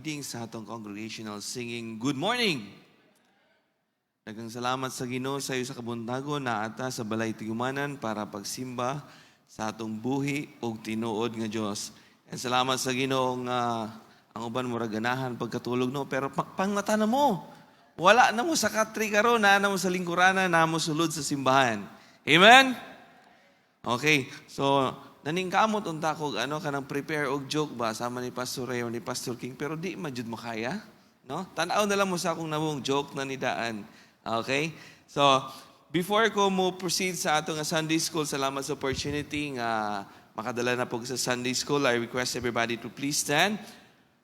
Leading sa atong congregational singing, Good morning! Daghang salamat sa Ginoo sa iyo sa kabuntagon na ata sa balay tigumanan para pagsimba sa atong buhi ug tinuod nga Dios. And salamat sa Ginoo nga ang uban mura ganahan pagkatulog no, pero pangmata na mo. Wala na mo sa katri karon, na mo sa lingkuranan, na mo sulod sa simbahan. Amen? Okay, so naningkamot unta ko kanang prepare og joke ba sama ni Pastor Ray o ni Pastor King, pero di majud makaya, no? Tan-aw na lang mo sa akong namong joke na nidaan. Okay? So, before ko mo proceed sa atong Sunday School, salamat sa opportunity nga makadala na po sa Sunday School. I request everybody to please stand.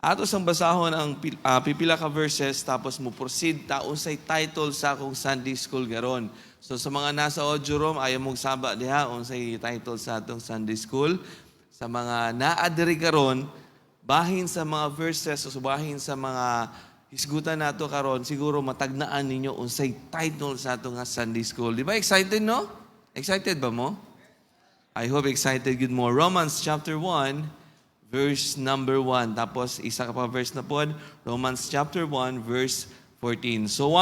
Ato sang basahon ang pipila ka verses tapos mo proceed ta unsay title sa akong Sunday School garon. So sa mga nasa audio room, ayaw mong saba diha unsay title sa atong Sunday School. Sa mga naa diri karon, bahin sa mga verses o bahin sa mga hisgutan nato karon, siguro matagnaan ninyo unsay title sa atong Sunday School. Di ba excited no? Excited ba mo? I hope excited good mo. Romans chapter 1 verse number 1. Tapos isa ka pa verse na pod, Romans chapter 1 verse 14. So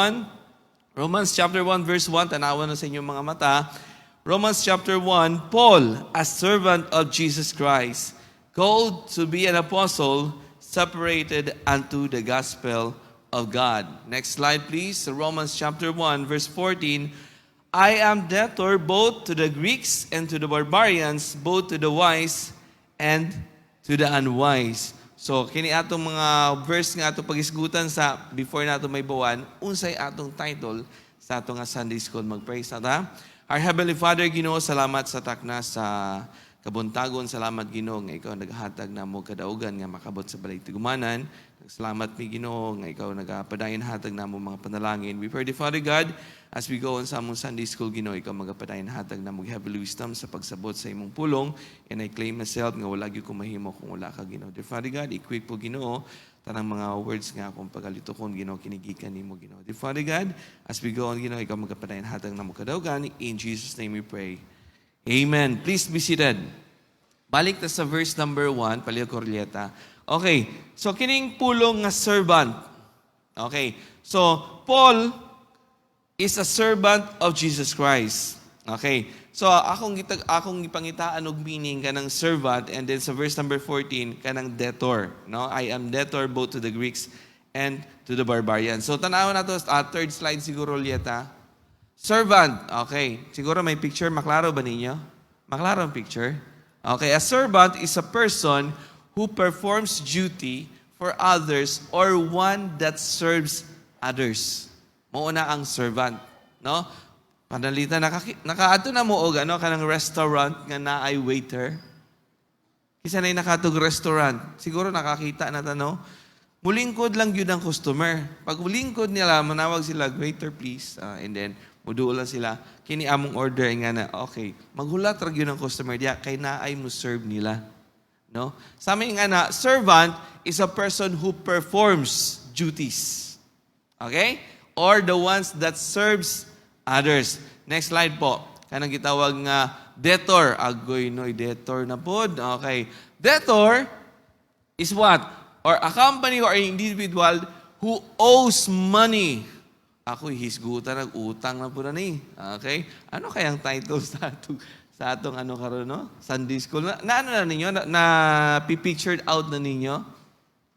Romans chapter 1 verse 1, tanawan na sa inyong mga mata. Romans chapter 1, Paul, a servant of Jesus Christ, called to be an apostle, separated unto the gospel of God. Next slide please. So Romans chapter 1 verse 14, I am debtor both to the Greeks and to the barbarians, both to the wise and to the unwise. So, kini atong mga verse nga atong pagisgutan sa before nato may bawan, unsay atong title sa atong Sunday School. Mag-praise na ta. Our Heavenly Father, Ginoo, salamat sa takna sa kabuntagon. Salamat, Ginoo, nga ikaw naghatag na mo kadaugan nga makabot sa balay tigumanan. Salamat, mi Ginoo, nga ikaw nagapadayon hatag na mo mga panalangin. We pray, Father God, as we go on sa among Sunday School, Ginoo, ikaw magapadayon hatag na mo heavenly wisdom sa pagsabot sa imong pulong. And I claim myself nga wala gyud ko mahimo kung wala ka, Ginoo. Dear Father God, equip po, Ginoo, tanang mga words nga akong pagalitokon, Ginoo, kinigikan nimo, Ginoo. Dear Father God, as we go on, Ginoo, ikaw magapadayon hatag na mo kadaugan. In Jesus' name we pray. Amen. Please be seated. Balik na sa verse number 1, Palio Corlieta. Okay, so kining pulong nga servant. Okay, so Paul is a servant of Jesus Christ. Okay, so akong ipangitaan og meaning kanang servant, and then sa verse number 14 kanang debtor. No, I am debtor both to the Greeks and to the barbarians. So tanawan nato third slide siguro Lieta. Servant. Okay, siguro may picture, maklaro ba ninyo? Maklaro ang picture? Okay, a servant is a person who performs duty for others or one that serves others. Mauna ang servant, no? Panalita nakaato na mo og kanang restaurant nga naay waiter. Kisa nay nakatog restaurant, siguro nakakita na no? Mulingkod lang gyud ang customer. Pag mulingkod nila, manawag sila, waiter please, and then muduol lang sila, kini among order nga na, okay, maghulat ra gyud ang customer diya kay naay mo serve nila. No? Sa amin nga na, servant is a person who performs duties. Okay? Or the ones that serves others. Next slide po. Kanang gitawag nga debtor. Agoy noy, debtor na pod. Okay. Debtor is what? Or a company or an individual who owes money. Ako hisgutan, nag-utang na po na ni. Okay? Ano kayang title sa atong karon no? Sunday School. Na ninyo? Pipictured out na ninyo?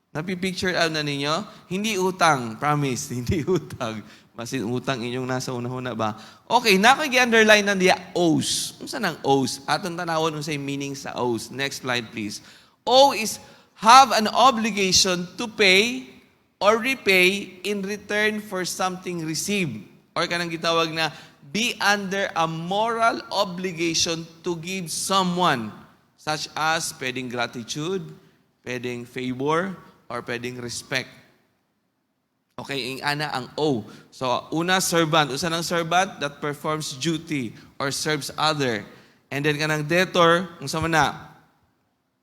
Napipictured out na ninyo? Hindi utang. Promise. Hindi utang. Masin utang inyong nasa una-una ba? Okay, nakagi-underline na niya owes. Unsa nang owes? Atong tanawon unsay meaning sa owes. Next slide please. Owe is have an obligation to pay or repay in return for something received. Or kanang gitawag na be under a moral obligation to give someone, such as pwedeng gratitude, pwedeng favor, or pwedeng respect. Okay, ana ang O. So, una, servant. Usa ng servant that performs duty or serves other. And then kanang debtor, unsa man na,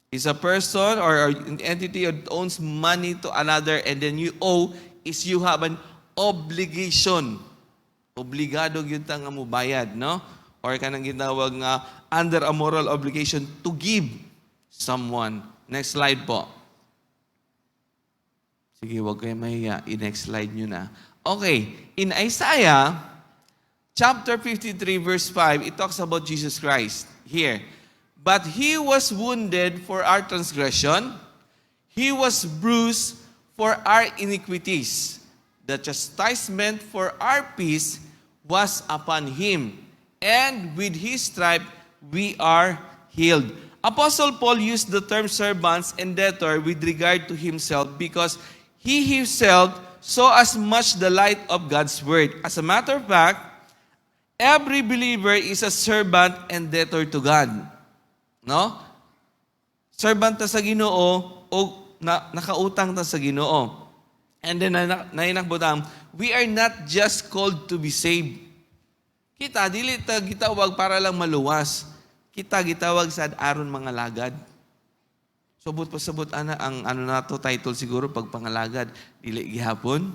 is a person or an entity that owns money to another, and then you owe is you have an obligation. Obligado gyud ta nga mo bayad, no? Or kanang ginawag nga under a moral obligation to give someone. Next slide po. Sige, huwag kayo mahiya. I-next slide nyo na. Okay, in Isaiah chapter 53 verse 5, it talks about Jesus Christ here. But He was wounded for our transgression. He was bruised for our iniquities. The chastisement for our peace was upon Him. And with His stripe, we are healed. Apostle Paul used the term servants and debtor with regard to himself because he himself saw as much the light of God's word. As a matter of fact, every believer is a servant and debtor to God. No? Servant ta sa Ginoo o nakautang ta sa Ginoo. And then nainakbutang, we are not just called to be saved. Kita, dili ta gitawag para lang maluwas. Kita gitawag sa aron mga lagad. Subot pa sabot ana ang nato title siguro pag pangalagad dili gihapon.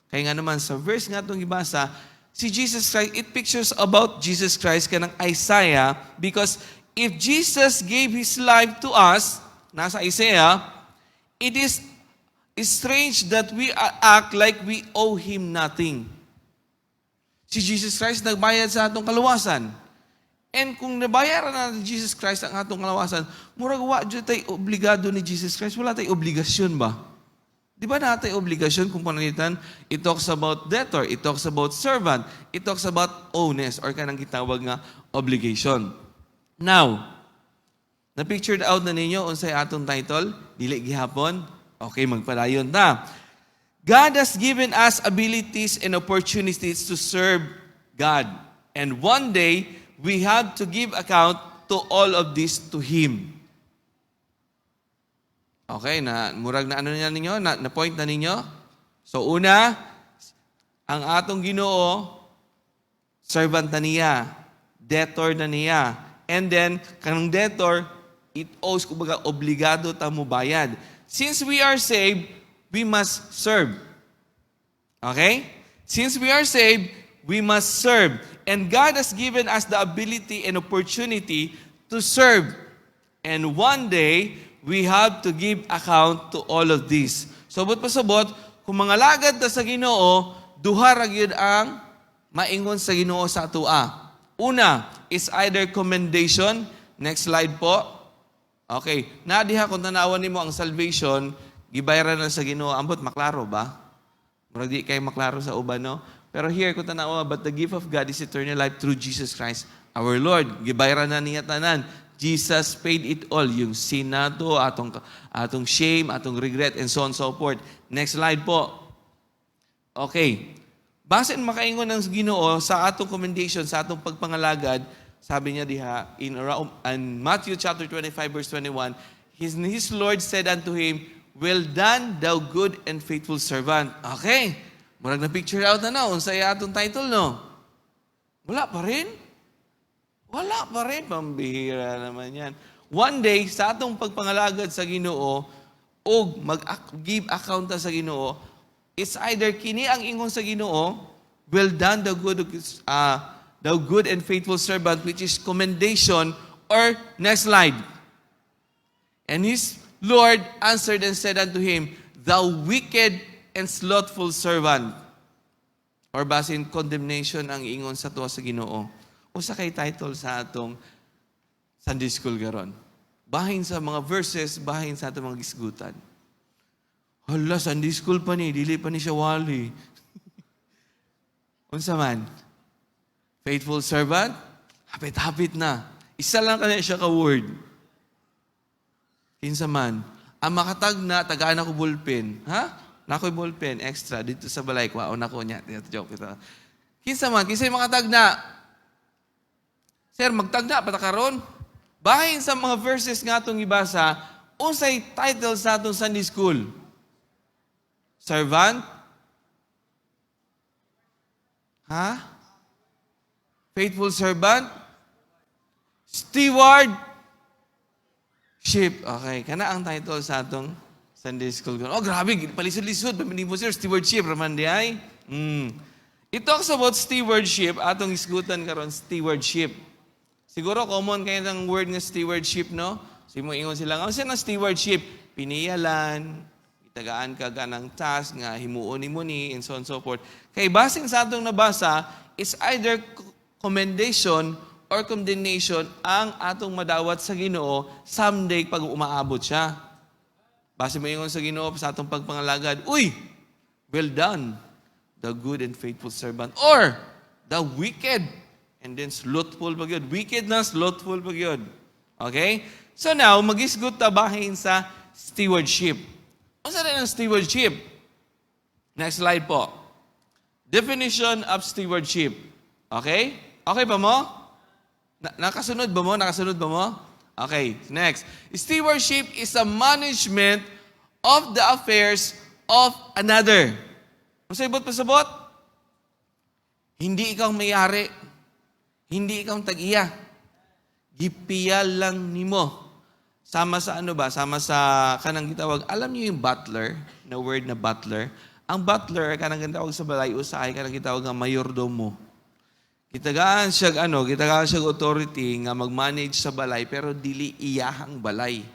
Kaya nga naman sa verse nga itong ibasa, si Jesus Christ, it pictures about Jesus Christ kanang Isaiah because if Jesus gave His life to us, nasa Isaiah, it is strange that we act like we owe Him nothing. Si Jesus Christ nagbayad sa atong kaluwasan. And kung nabayaran na ni Jesus Christ ang atong kalawasan, murag wa dyan tayo obligado ni Jesus Christ. Wala tayo obligasyon ba? Di ba na tayo obligasyon kung panalitan? It talks about debtor, it talks about servant, it talks about onus or kanang gitawag nga obligation. Now, na-pictured out na ninyo unsay atong title? Dili gihapon? Okay, magpadayon ta. God has given us abilities and opportunities to serve God. And one day, we have to give account to all of this to Him. Okay, murag na ano niya ninyo? Na point na ninyo? So una, ang atong Ginoo, servant na niya, debtor na niya. And then, kanang debtor, it owes, kumbaga, obligado ta mo bayad. Since we are saved, we must serve. Okay? Since we are saved, we must serve. And God has given us the ability and opportunity to serve. And one day, we have to give account to all of this. Sabot pa sabot, kung mga lagad ta sa Ginoo, duha ra gyud ang maingon sa Ginoo sa atua. Una is either commendation. Next slide po. Okay, diha kung tanawan nimo ang salvation, gibayaran na sa Ginoo, ambot maklaro ba? Murag di kay maklaro sa uban, no? Pero here, kung tanawa, but the gift of God is eternal life through Jesus Christ, our Lord. Gibayaran na niya tanan. Jesus paid it all. Yung sin nato, atong shame, atong regret, and so on and so forth. Next slide po. Okay. Basin makaingon ng Ginoo sa atong commendation, sa atong pagpangalagad, sabi niya diha, in Matthew chapter 25, verse 21, His Lord said unto him, well done, thou good and faithful servant. Okay. Murag na picture out na unsay atong title, no? Wala pa rin. Wala pa rin. Pambihira naman yan. One day, sa atong pagpangalagad sa Ginoo, o mag-give account sa Ginoo, it's either kini ang ingon sa Ginoo, well done, thou good and faithful servant, which is commendation, or next slide. And his Lord answered and said unto him, thou wicked and slothful servant. Or basin condemnation ang ingon sa tuwa sa Ginoo. Usa kay title sa atong Sunday School garon. Bahin sa mga verses, bahin sa atong mga gisgutan. Hala, Sunday School pa ni, dili pa ni siya wali. Unsa man? Faithful servant? Hapit-hapit na. Isa lang kanina siya ka-word. Kinsa man? Ang makatag na, tagaan ako ballpen. Ha? Nako'y ballpen, extra, dito sa balay ko. Una ko niya, joke ito. Kinsa man, kinsa yung makatag na? Sir, magtag na, patakaron. Bahin sa mga verses nga itong ibasa, unsay title sa atong Sunday School? Servant? Ha? Faithful servant? Steward? Ship. Okay, kana ang title sa atong Sunday School. Oh, grabe, palisod-lisod. Pamilin po sir, stewardship, raman di ay. It talks about stewardship, atong isgutan karon stewardship. Siguro common kayo ng word nga stewardship, no? So mo ingon sila, ano siya ng stewardship? Piniyalan, tagaan ka ng task nga himuon ni mo ni, and so on and so forth. Kay basin sa atong nabasa, it's either commendation or condemnation ang atong madawat sa Ginoo someday pag umaabot siya. Base mo ingon sa Ginoo sa atong pagpangalagad, uy, well done, the good and faithful servant. Or, the wicked, and then slothful pag yun. Wicked na slothful pag yun. Okay? So now, mag-isgot tabahin sa stewardship. Ano sa rin ang stewardship? Next slide po. Definition of stewardship. Okay? Okay ba mo? Nakasunod ba mo? Nakasunod ba mo? Okay, next. Stewardship is a management of the affairs of another. Pasabot, pasabot? Hindi ikaw may-ari. Hindi ikaw tag-iya. Gipiyal lang nimo. Sama sa ano ba? Sama sa kanang gitawag. Alam niyo yung butler, na word na butler. Ang butler, kanang gitawag sa balay, usahay, kanang gitawag ng mayordomo. Kitagaan siya, kitagaan siya authority nga mag-manage sa balay, pero dili iyahang balay.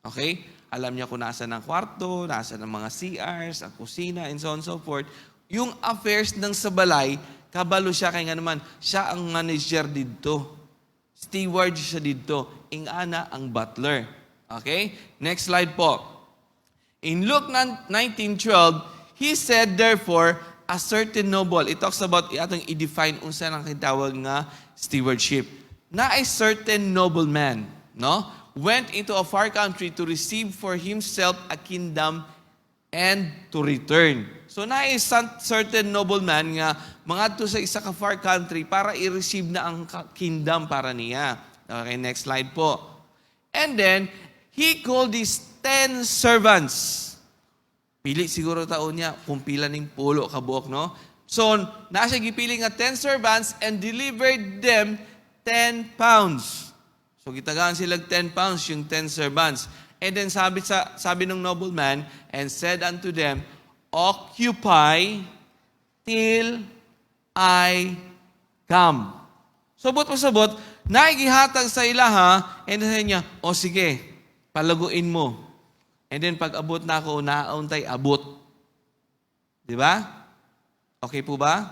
Okay? Alam niya kung nasa ng kwarto, nasa ng mga CRs, ang kusina, and so on and so forth. Yung affairs ng sa balay, kabalo siya, kaya nga naman, siya ang manager dito. Steward siya dito. Ingana ang butler. Okay? Next slide po. In Luke 19:12, he said, therefore, a certain noble. It talks about, atong i-define unsa nang kitawag nga stewardship. Na a certain nobleman, no? Went into a far country to receive for himself a kingdom and to return. So na a certain nobleman nga mangadto sa isa ka far country para i-receive na ang kingdom para niya. Okay, next slide po. And then, he called his 10 servants. Pili siguro taon niya kung pila ning pulo ka buok, no? So, nasa gipili nga 10 servants and delivered them 10 pounds. So, gitagaan sila 10 pounds yung 10 servants. And then sabi ng nobleman, and said unto them, occupy till I come. Sabot pa sabot, naigihatag sa ilaha, and then niya, o sige, palaguin mo. And then pag abot na ako, nauntay abot. Di ba? Okay po ba?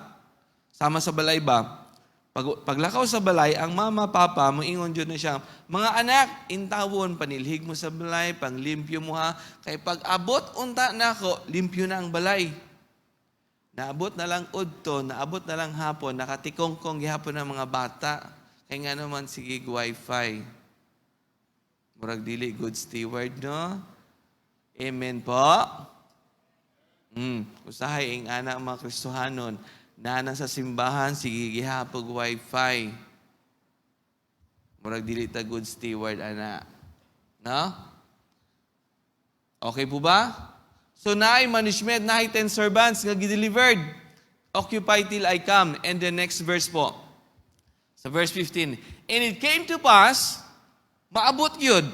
Sama sa balay ba? Paglakaw sa balay, ang mama, papa, moingon dyan na siya, mga anak, intawon, panilhig mo sa balay, panglimpyo mo ha. Kaya pag abot unta na ako, limpyo na ang balay. Naabot na lang udto, naabot na lang hapon, nakatikongkong gihapon ng mga bata. Kaya nga naman, sige, wifi. Murag dili, good steward, no? Amen po? Usahay ang anak mga Kristohanon. Nana sa simbahan, sige, gihapog wifi. Murag dili ta good steward, anak. No? Okay po ba? So, naay management, naay 10 servants nga gidelivered. Occupy till I come. And the next verse po. Sa verse 15. And it came to pass, maabot yun.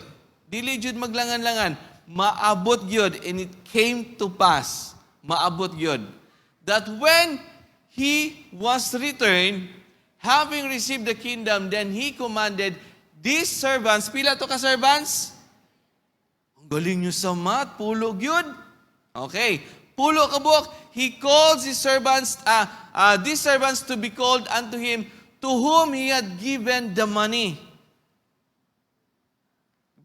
Dili jud maglangan-langan. Maabot yun. And it came to pass, maabot yun. That when he was returned, having received the kingdom, then he commanded these servants, pila to ka servants? Ang galing nyo sa math, pulog yun. Okay, pulo kabuk. He calls his servants, these servants to be called unto him, to whom he had given the money.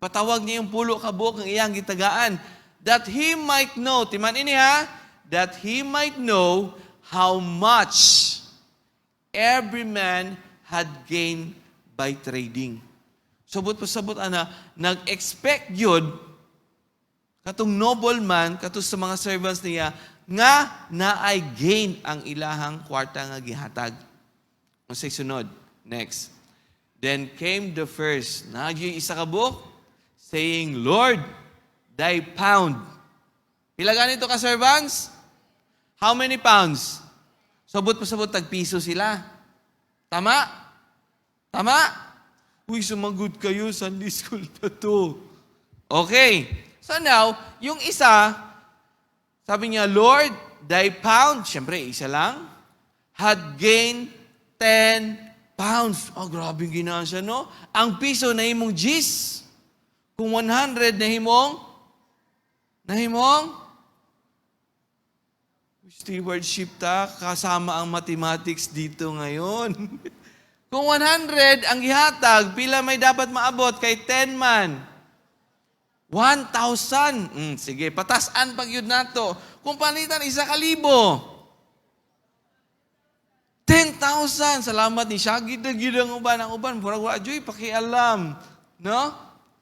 Patawag niya yung pulo kabuk ng iyang gitagaan, that he might know, timan ini ha, that he might know how much every man had gained by trading. Sabot pa sabot, nag-expect yun, katong nobleman, katong sa mga servants niya, nga naay gain ang ilahang kwarta nga gihatag. Ang say sunod, next. Then came the first, nagyoy isa ka book, saying, Lord, thy pound. Pila ganito ka servants? How many pounds? Sabot pa sabot, tagpiso sila. Tama? Tama? Uy, sumagot kayo, Sunday school na to. Okay. So now, yung isa, sabi niya, Lord, thy pound, siyempre, isa lang, had gained 10 pounds. Oh, grabe ginaan siya, no? Ang piso na himong G's. Kung 100 na himong Stewardship ta, kasama ang mathematics dito ngayon. Kung 100 ang gihatag, pila may dapat maabot kay 10 man? 1,000. Sige, patasan pag yun nato. Kung palitan, 1,000. 10,000. Salamat ni Shaggy. Dagid ang uban. Ang uban, murag wa joy, pakialam. No?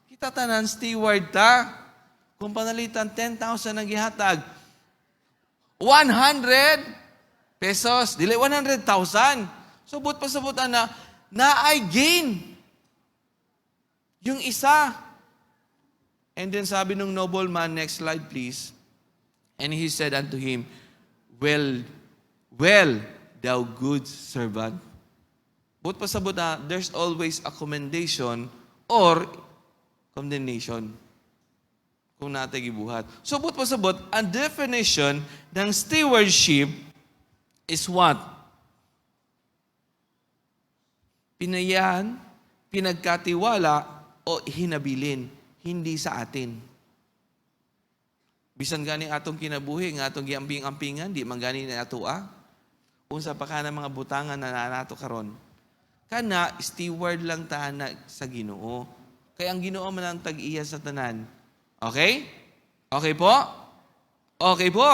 Kita tanan, steward ta. Kung panalitan, 10,000 ang gihatag. 100 pesos. Dili 100,000. Subot pa subot na I gain. Yung isa. And then sabi nung nobleman, next slide please. And he said unto him, well, thou good servant. But pasabot na, there's always a commendation or condemnation. Kung natin gibuhat. So, but pasabot, ang definition ng stewardship is what? Pinayan, pinagkatiwala, o hinabilin. Hindi sa atin. Bisan gani atong kinabuhi, nga atong giamping-ampingan, di man gani na ato unsa pa ka ng mga butangan na nato karon. Kana, steward lang ta na sa Ginoo. Kaya ang Ginoo man ang tag-iya sa tanan. Okay? Okay po? Okay po?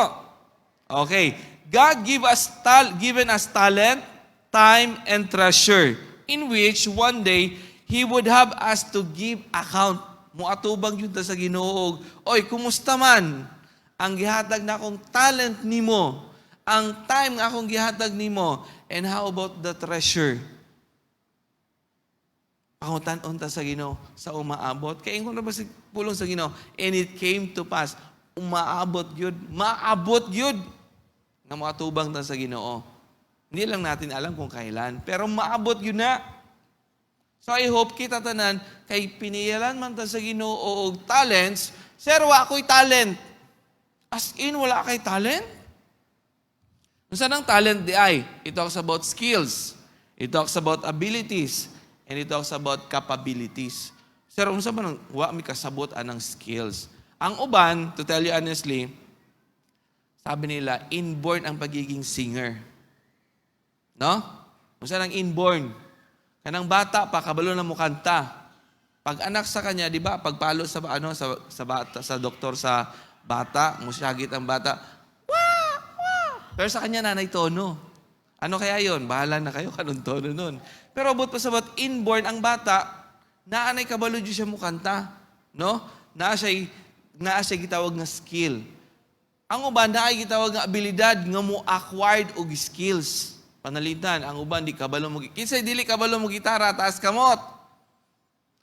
Okay. God given us talent, time, and treasure, in which one day, He would have us to give account. Muatubang yun ta sa Ginoo. Oy, kumusta man? Ang gihatag na akong talent nimo, ang time nga akong gihatag nimo, and how about the treasure? Pangutan-on ta sa Ginoo sa umaabot. Kaya kung na ba si pulong sa Ginoo, and it came to pass, umaabot yun, maabot yun, na muatubang ta sa Ginoo. Hindi lang natin alam kung kailan, pero maabot yun na. So I hope kita tanan, kay piniyalan man ta sa Ginoo og talents, sir, wa ako'y talent. As in, wala kay talent? Saan ang talent di ay? It talks about skills. It talks about abilities. And it talks about capabilities. Sir, unsa man wa mi kasabot anang skills? Ang uban, to tell you honestly, sabi nila, inborn ang pagiging singer. No? Unsa nang inborn? Kanang bata pa kabalo na mo kanta. Pag anak sa kanya, di ba? Pagpalo sa bata, sa doktor sa bata, musyagit ang bata. Wah! Wah! Pero sa kanya nanay tono. Ano kaya yon? Bahala na kayo kanong tono nun. Pero abot pa sabat inborn ang bata, naanay kabalo di siya mo kanta, no? Naa siya gitawag nga skill. Ang uban naay gitawag nga abilidad nga mo acquired og skills. Panalitan, ang uban di kabalo mo. Kinsay dili kabalo mo gitara, taas kamot.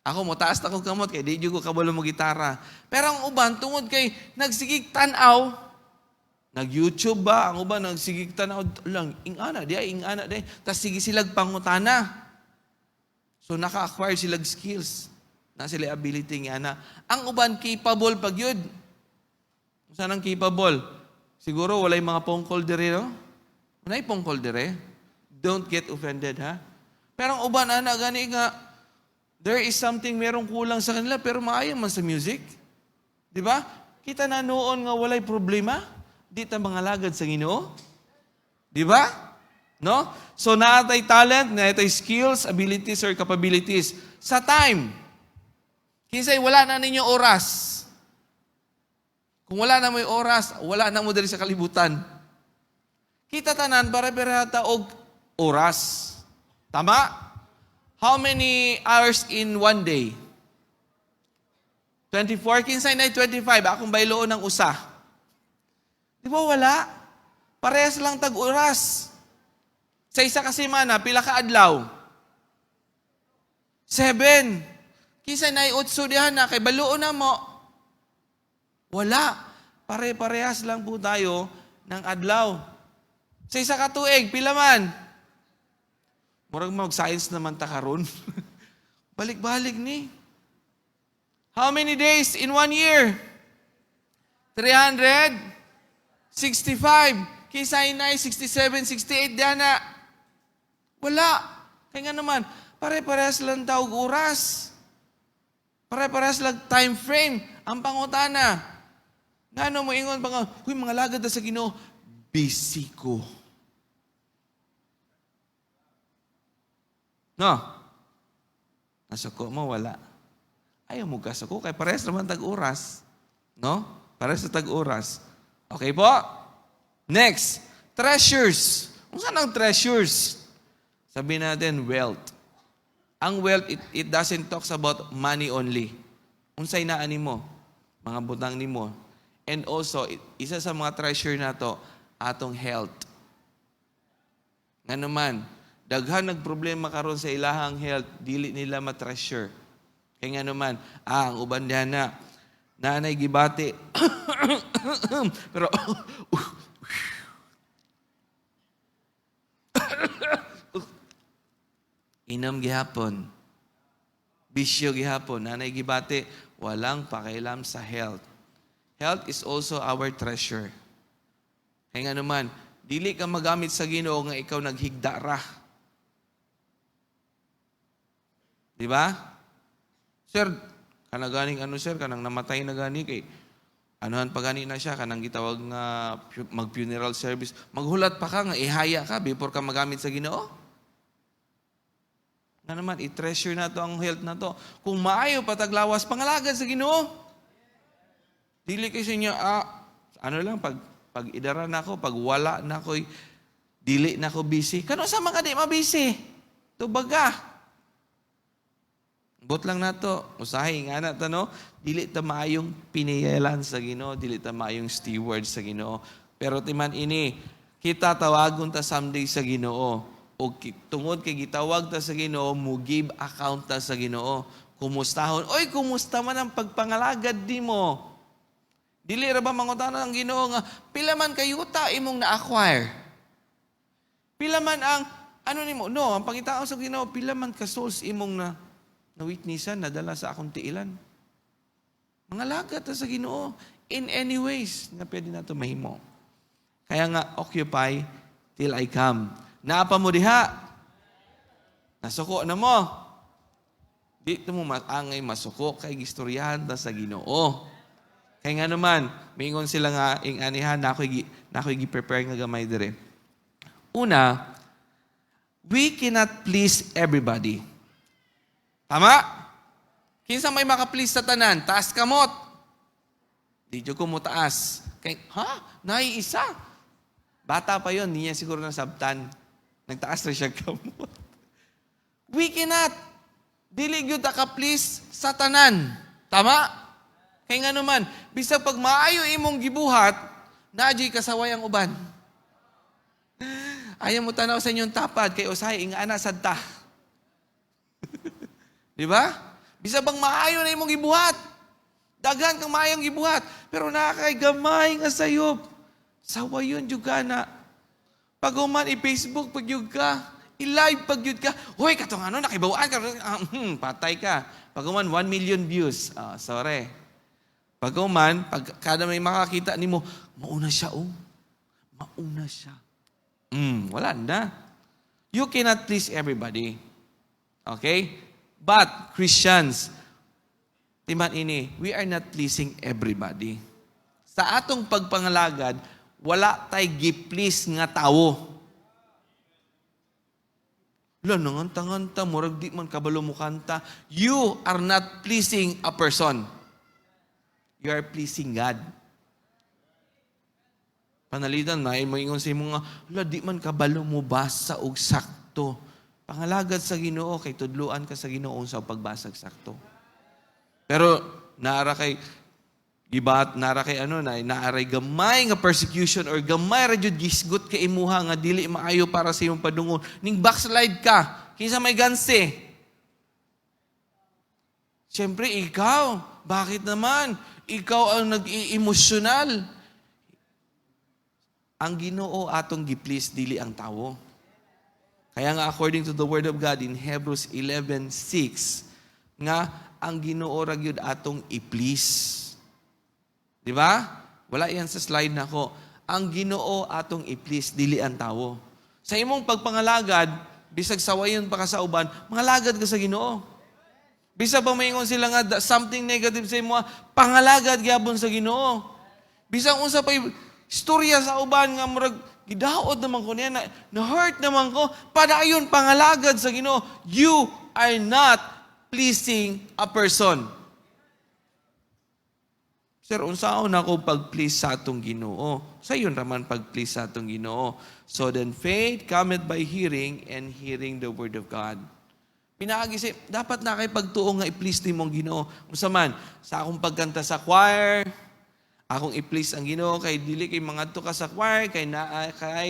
Ako mo taas ta ko kamot kay di jud ko kabalo mo gitara. Pero ang uban tungod kay nagsigig tan-aw, nag-YouTube ba? Ang uban nagsigig tan-aw lang, ingana di. Tas sige silag pangutana. So naka-acquire silag skills. Na sila ability nga na. Ang uban capable pag yun. Saan ang capable? Siguro walay mga pongkol dire, no? Walay pongkol dire. Don't get offended, ha? Pero ang uban, gani nga, there is something merong kulang sa kanila, pero maayang man sa music. Di ba? Kita na noon nga walay problema. Di ta mga lagad sa Ginoo. Di ba? No? So, naatay talent, naatay skills, abilities, or capabilities. Sa time, kinsay wala na ninyo oras. Kung wala na mo yung oras, wala na mo dali sa kalibutan. Kita tanan, para-parata og oras. Tama? How many hours in one day? 24? Kinsay na 25? Akong bayloon ng usa. Di ba wala? Parehas lang tag-oras. Sa isa kasi mana, pila ka adlaw? 7. Kinsay na 8 dihan na, kay baluon na mo. Wala. Pare-parehas lang po tayo ng adlaw. Sa isa ka tuig, pila man? Murag mag-science naman ta karon. Balik-balik ni. How many days in 1 year? 365. Kisay na 67, 68 dana. Wala. Kaya nga naman, pare-parehas lang tawag oras. Pare-parehas lang time frame. Ang pangutana. Nga mo ingon pa nga, huy, mga lagad na sa Ginoo, busy ko. No? Nasuko mo, wala. Ayaw mo kasuko, kay parehas naman tag-oras. No? Parehas sa tag-oras. Okay po? Next, treasures. Kung saan ang treasures? Sabihin natin, wealth. Ang wealth, it doesn't talks about money only. Unsay naani mo, mga butang ni mo. And also, isa sa mga treasure na to, atong health. Nga naman, daghan nagproblema karon sa ilahang health, dili nila ma-treasure. Kaya nga naman, ang uban diyan na, nanay gibati. Pero, inom gihapon. Bisyo gihapon. Nanay gibati, walang pakialam sa health. Health is also our treasure. Kaya nga naman, dili ka magamit sa Ginoo nga ikaw naghigda ra. Di ba? Sir, kanang sir, kanang namatay na gani kay anuhan pa gani na siya, kanang gitawag nga mag-funeral service. Maghulat pa ka nga, ihaya ka before ka magamit sa Ginoo. Na naman, i-treasure na to ang health na to. Kung maayo pataglawas, pangalagad sa Ginoo. Dili kayo sa inyo, pag idara na ako, pag wala na ako, dili na ako busy. Kano sa mga di mabisi? Tubaga. Bot lang na to. Usahay nga na to, no? Dili ta maayong piniyalan sa Ginoo, dili ta maayong steward sa Ginoo. Pero timan ini, kita tawagon ta someday sa Ginoo. O tungod kay gitawag ta sa Ginoo, mo give account ta sa Ginoo. Kumustahon? Oy, kumusta man ang pagpangalagad di mo? Dili ra ba mangutana ang Ginoo nga pila man kayuta imong na-acquire? Pila man ang ano nimo? No, ang pangitaon sa Ginoo, pila man ka souls imong na witnessan nadala sa akong tiilan. Mangalagad ta sa Ginoo in any ways na pwede nato mahimo. Kaya nga occupy till I come. Naapa mo diha? Nasuko na mo. Dito mo angay masuko kay gistoryahan ta sa Ginoo. Kaya nga naman, mingon sila nga ing anihan na ako'y gi-prepare nga gamay dire. Una, we cannot please everybody. Tama? Kinsa may maka-please sa tanan, taas kamot. Di ko mo taas. Kay, naiisa. Bata pa yon, niya siguro nasabtan. Nagtaas na siya kamot. We cannot. Dili gyud ta ka-please sa tanan. Tama? Kaya nga naman, bisag pag maayo imong gibuhat, naadi kasaway ang uban. Ayaw mo tanaw sa inyong tapad, kay usahay, ingana sadta. Di ba? Bisag pag maayo na imong gibuhat, daghan kang maayong gibuhat, pero nakakaigamay nga sayop. Saway yun, juga na. Pag uman, i-Facebook, pag yun ka, i-live, pag yun ka, hoy, katong ano, nakibawaan ka, patay ka. Pag uman, 1 million views. Sorry. Pag uman, pag kada may makakita ni mo, mauna siya, Mauna siya. Wala na. You cannot please everybody. Okay? But, Christians, timan ini, we are not pleasing everybody. Sa atong pagpangalagad, wala tay gi-please nga tawo. Wala, nanganta-nganta, murag di man kabalo mo kanta. You are not pleasing a person. You are pleasing God. Panalitan na, maingon sa imo nga, wala, di man kabalo mo basa og sakto. Pangalagad sa Ginoo, kay tudluan ka sa Ginoo sa pagbasag sakto. Pero, naara kay naaray gamay nga persecution or gamay ra jud gisgot kay imuha nga dili maayo para sa imong padungon. Ning backslide ka, kinsa may ganse? Siyempre, ikaw. Bakit naman? Ikaw ang nag-i-emosyonal. Ang Ginoo atong gi-please, dili ang tawo. Kaya nga according to the Word of God in Hebrews 11:6, nga ang Ginoo ra gyud atong i-please. Di ba? Wala yan sa slide na ko. Ang Ginoo atong i-please, dili ang tawo. Sa imong pagpangalagad, bisag sawayon pa ka sa uban, mangalagad ka sa Ginoo. Bisag pa maingon sila nga something negative sa imo, pangalagad gyapon sa Ginoo. Bisag unsa pay istorya sa uban nga murag gidaot naman ko niya, na-hurt naman ko, padayon pangalagad sa Ginoo. You are not pleasing a person. Sir, unsaon ako pag-please sa atong Ginoo? Sa yun raman pag-please sa atong Ginoo. So then faith cometh by hearing, and hearing the word of God. Pinaagi dapat na kay pagtuo nga i-please ni mong Ginoo. Unsa man, sa akong pagkanta sa choir, akong i-please ang Ginoo, kay dili kay mga ka sa choir, kay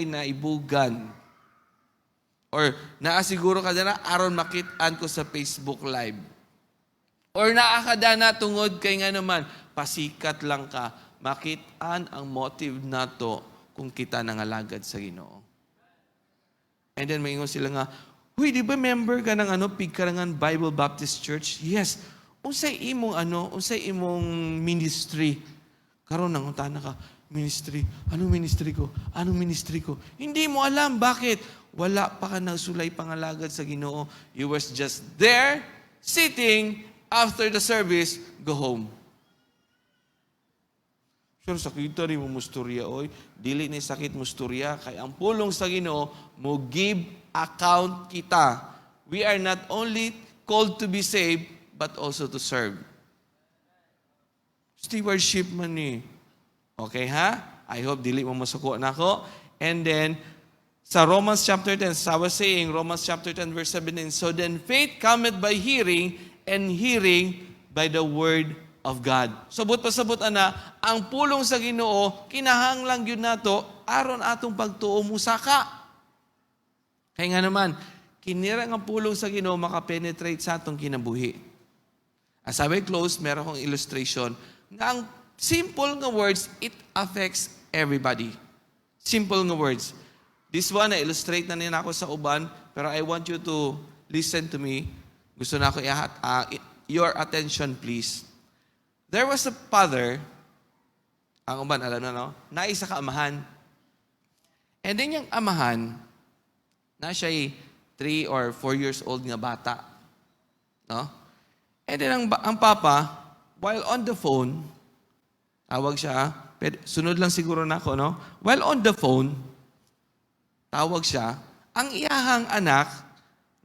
naibugan. Or naasiguro ka na aron makit-an ko sa Facebook Live. Or naakada na tungod kay nga naman, pasikat lang ka, makit-an ang motive nato kung kita nangalagad sa Ginoo. And then maingon sila nga, huy, di ba member ka ng Pigkarangan Bible Baptist Church? Yes. Unsay imong ministry? Karon nang utana ka, ministry. Anong ministry ko? Anong ministry ko? Hindi mo alam. Bakit? Wala pa ka nagsulay pangalagad sa Ginoo. You was just there, sitting, after the service, go home. Sure, sakita rin mo musturya, oy. Dili ni sakit musturya, kay ang pulong sa Ginoo, mo give account kita. We are not only called to be saved, but also to serve. Stewardship man ni. Okay ha? I hope dili mo masuko na ako. And then, sa Romans chapter 10, as I was saying, Romans chapter 10 verse 17, so then faith cometh by hearing, and hearing by the word of God. Sabot pa sabot ana, ang pulong sa Ginoo kinahanglang gyud nato aron atong pagtuo musaka. Kaya nga naman, kinira nga pulong sa Ginoo makapenetrate sa atong kinabuhi. As I will close, meron akong illustration nga ang simple nga words, it affects everybody. Simple nga words. This one, na-illustrate na nila ako sa uban, pero I want you to listen to me. Gusto na ako your attention, please. There was a father, ang uban, alam na, no? Na isa ka amahan. And then yung amahan, na siya'y 3 or 4 years old nga bata. No? And then ang papa, while on the phone, tawag siya, sunod lang siguro na ako, no? While on the phone, tawag siya, ang iyahang anak,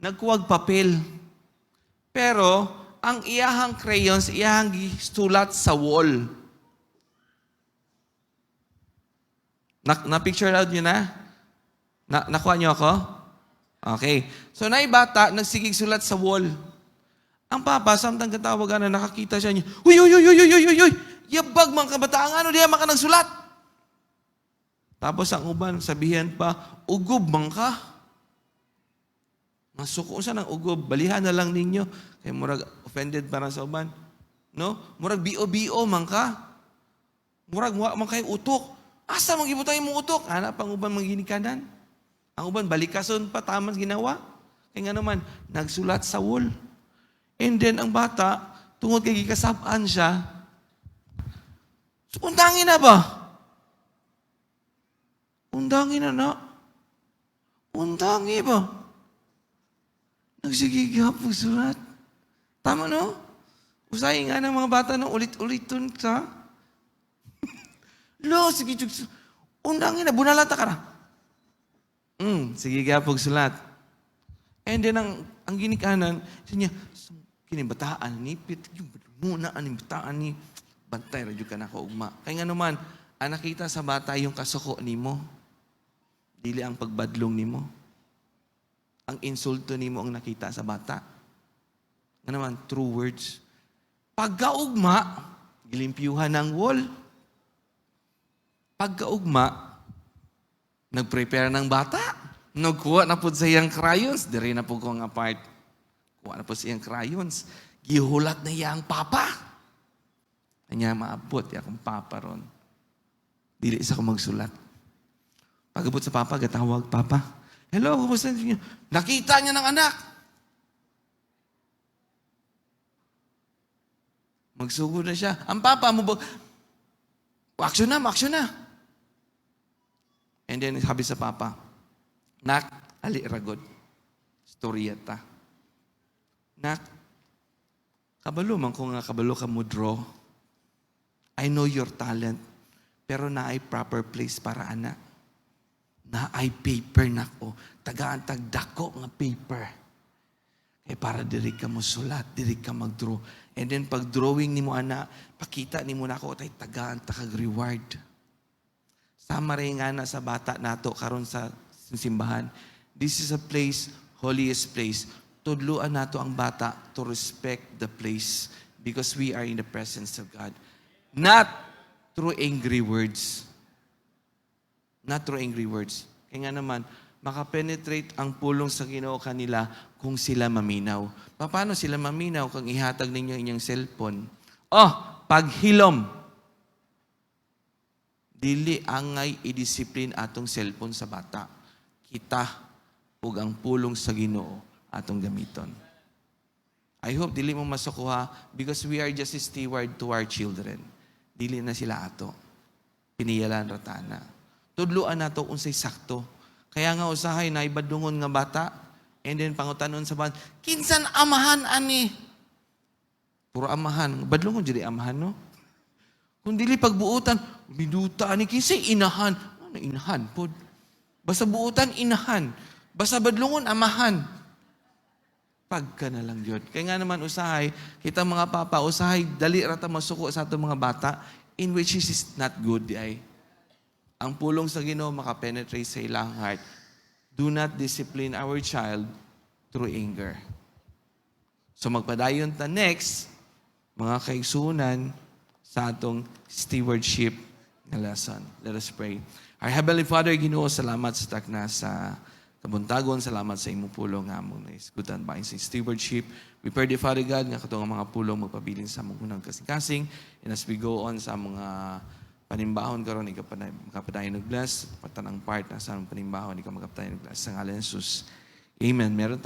nagkuwag papel. Pero, ang iyahang crayons, iyahang sulat sa wall. Na-picture out nyo na? Nakuha nyo ako? Okay. So, naibata, nagsigig sulat sa wall. Ang papa, samtang katawagan na nakakita siya niya, uy, yabag mga kabataan, ano diya maka nagsulat? Tapos ang uban, sabihan pa, ugob man ka. Masuko sa ng ugob, balihan na lang ninyo. Kaya murag offended para sa uban. No? Murag bio-bio man ka. Murag man kayo utok. Asa mang ibutay mong utok? Hanap ang uban mang ginikanan. Ang uban, balikason pa, tamang ginawa. Kaya nga naman, nagsulat sa wall. And then, ang bata, tungod kay gikasabaan siya, undangin na ba? Undangin na. Undangin ba? Nagsigigap magsulat. Tama, no? Usahin nga ng mga bata ng ulit-uliton sa lo, sige, undangin na, bunalata ka na. Sige ka pagsulat. And then, ang ginikanan, siya niya, kinibataan ni, yung muna, bataan ni, bantay, radyo ka na kaugma. Kaya nga naman, ang nakita sa bata yung kasuko ni mo. Dili ang pagbadlong ni mo. Ang insulto ni mo ang nakita sa bata. Nga naman, true words. Pagkaugma, gilimpyuhan ng wall. Pagkaugma, nag-prepare ng bata. Nagkuha na po sa iyang crayons. Dari na po kong apart. Kuha na po sa iyang crayons. Gihulat na iyang papa. Kanya maabot akong papa ron. Dili isa ko magsulat. Pagabot sa papa, gatawag, Papa, hello, kumusta niyo? Nakita niya ng anak. Magsugod na siya. Ang papa mo ba, action na. And then sabi sa papa, Nak, ali ragod. Storya ta. Nak, kabalo man ko nga kabalo ka mo draw. I know your talent. pero naay proper place para ana. Naay paper nako, tagaan tagdako nga paper. Kaya para diri ka mo sulat, diri ka mag-draw. And then pag drawing nimo ana, pakita nimo nako tay tagaan ta kag reward. Sama rin nga na sa bata nato karon sa simbahan. This is a place, holiest place. Tudluan nato ang bata to respect the place because we are in the presence of God. Not through angry words. Not through angry words. Kaya nga naman, makapenetrate ang pulong sa Ginoo kanila kung sila maminaw. Paano sila maminaw kung ihatag ninyo inyong cellphone? Paghilom. Dili angay i-discipline atong cellphone sa bata. Kita ug ang pulong sa Ginoo atong gamiton. I hope dili mo masukuha because we are just a steward to our children. Dili na sila ato. Piniyalan ratana. Tudluan nato unsay sakto. Kaya nga usahay na ibadungon nga bata and then pangutanon sa bata, kinsan amahan ani? Puro amahan. Badlungon jud amahan no? Kung dili pagbuutan, biduta ani kinsay inahan. Ano inahan pod? Basta buutan inahan. Basta badlungon amahan. Pagka na lang yun. Kaya nga naman usahay, kita mga papa, usahay, dali rata masuko sa atong mga bata, in which is not good, ay. Ang pulong sa Ginoo makapenetrate sa ilang heart. Do not discipline our child through anger. So magpadayon ta next, mga kaigsunan, sa atong stewardship na lesson. Let us pray. Our Heavenly Father, Ginoo, salamat sa takna sa kabuntagon, salamat sa imong pulong nga among naisgutan ba sa stewardship. We pray, the Father God, nga katong mga pulong magpabilin sa among unang kasing-kasing. And as we go on sa mga panimbahon karon, ikaw makapadayon og bless. Patanang part na sa among panimbahon, ikaw makapadayon og bless. Sa ngalan ni Jesus. Amen. Meron